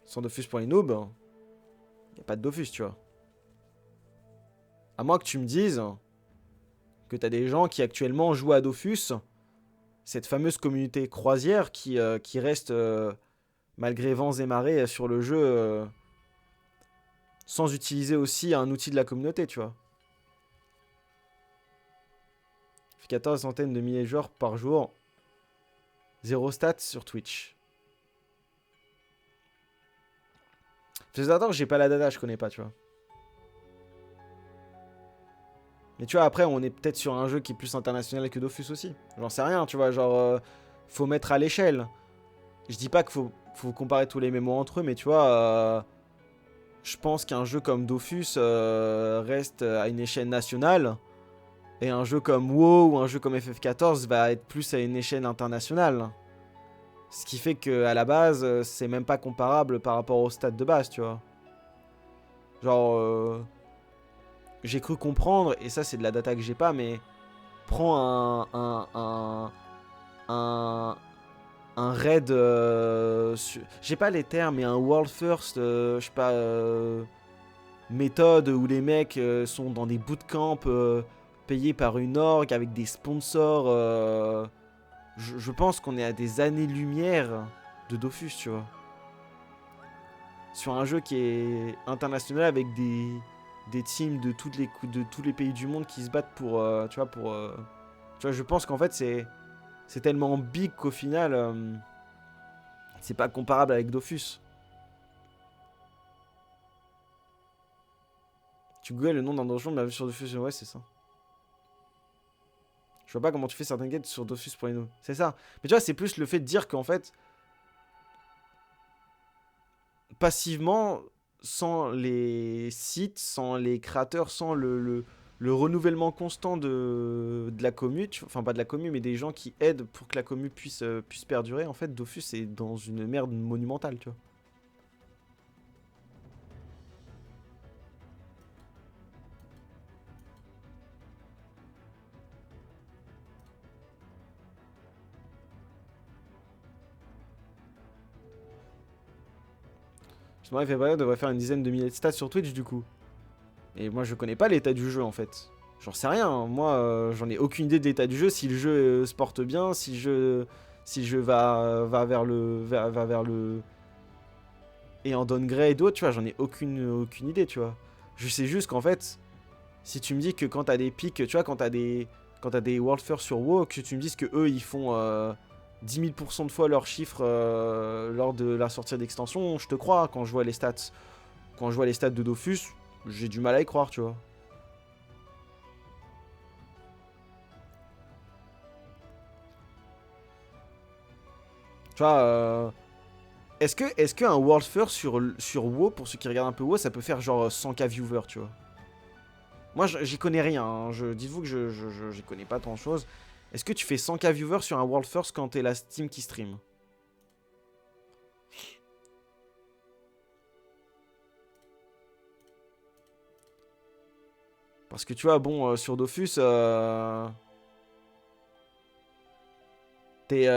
Sans Dofus pour les noobs, y a pas de Dofus, tu vois. À moins que tu me dises que t'as des gens qui actuellement jouent à Dofus, cette fameuse communauté croisière qui reste malgré vents et marées sur le jeu sans utiliser aussi un outil de la communauté, tu vois. Fait 14 centaines de milliers de joueurs par jour. Zéro stats sur Twitch. Attends, j'ai pas la data, je connais pas, tu vois. Mais tu vois, après, on est peut-être sur un jeu qui est plus international que Dofus aussi. J'en sais rien, tu vois, genre, faut mettre à l'échelle. Je dis pas qu'il faut comparer tous les mémos entre eux, mais tu vois, je pense qu'un jeu comme Dofus reste à une échelle nationale, et un jeu comme WoW ou un jeu comme FF14 va être plus à une échelle internationale. Ce qui fait qu'à la base, c'est même pas comparable par rapport au stade de base, tu vois. Genre, j'ai cru comprendre, et ça c'est de la data que j'ai pas, mais prends un, un raid, j'ai pas les termes, mais un world first, je sais pas, méthode où les mecs sont dans des bootcamps payés par une org avec des sponsors. Je pense qu'on est à des années-lumière de Dofus, tu vois. Sur un jeu qui est international avec des teams de tous les pays du monde qui se battent pour, tu vois, tu vois, je pense qu'en fait c'est tellement big qu'au final c'est pas comparable avec Dofus. Tu googles le nom d'un donjon, mais sur Dofus, ouais, c'est ça. Je vois pas comment tu fais certaines quêtes sur Dofus pour les nous. C'est ça. Mais tu vois, c'est plus le fait de dire qu'en fait, passivement, sans les sites, sans les créateurs, sans le renouvellement constant de la commu, enfin pas de la commu, mais des gens qui aident pour que la commu puisse perdurer, en fait, Dofus est dans une merde monumentale, tu vois. Justement, FFPA devrait faire une dizaine de milliers de stats sur Twitch, du coup. Et moi, je connais pas l'état du jeu, en fait. J'en sais rien, hein. Moi, j'en ai aucune idée de l'état du jeu, si le jeu se porte bien, si le jeu va vers va vers le et en downgrade d'autres, tu vois, j'en ai aucune idée, tu vois. Je sais juste qu'en fait, si tu me dis que quand t'as des pics, tu vois, quand t'as des World First sur WoW, que tu me dises que eux ils font 10 000% de fois leurs chiffres lors de la sortie d'extension, je te crois quand je vois les stats. Quand je vois les stats de Dofus, j'ai du mal à y croire, tu vois. Tu vois, est-ce qu'un World First sur WoW, pour ceux qui regardent un peu WoW, ça peut faire genre 100K viewers, tu vois. Moi, j'y connais rien. Hein. Dites-vous que j'y connais pas tant de choses. Est-ce que tu fais 100K viewers sur un World First quand t'es la Steam qui stream? Parce que tu vois, bon, sur Dofus, t'es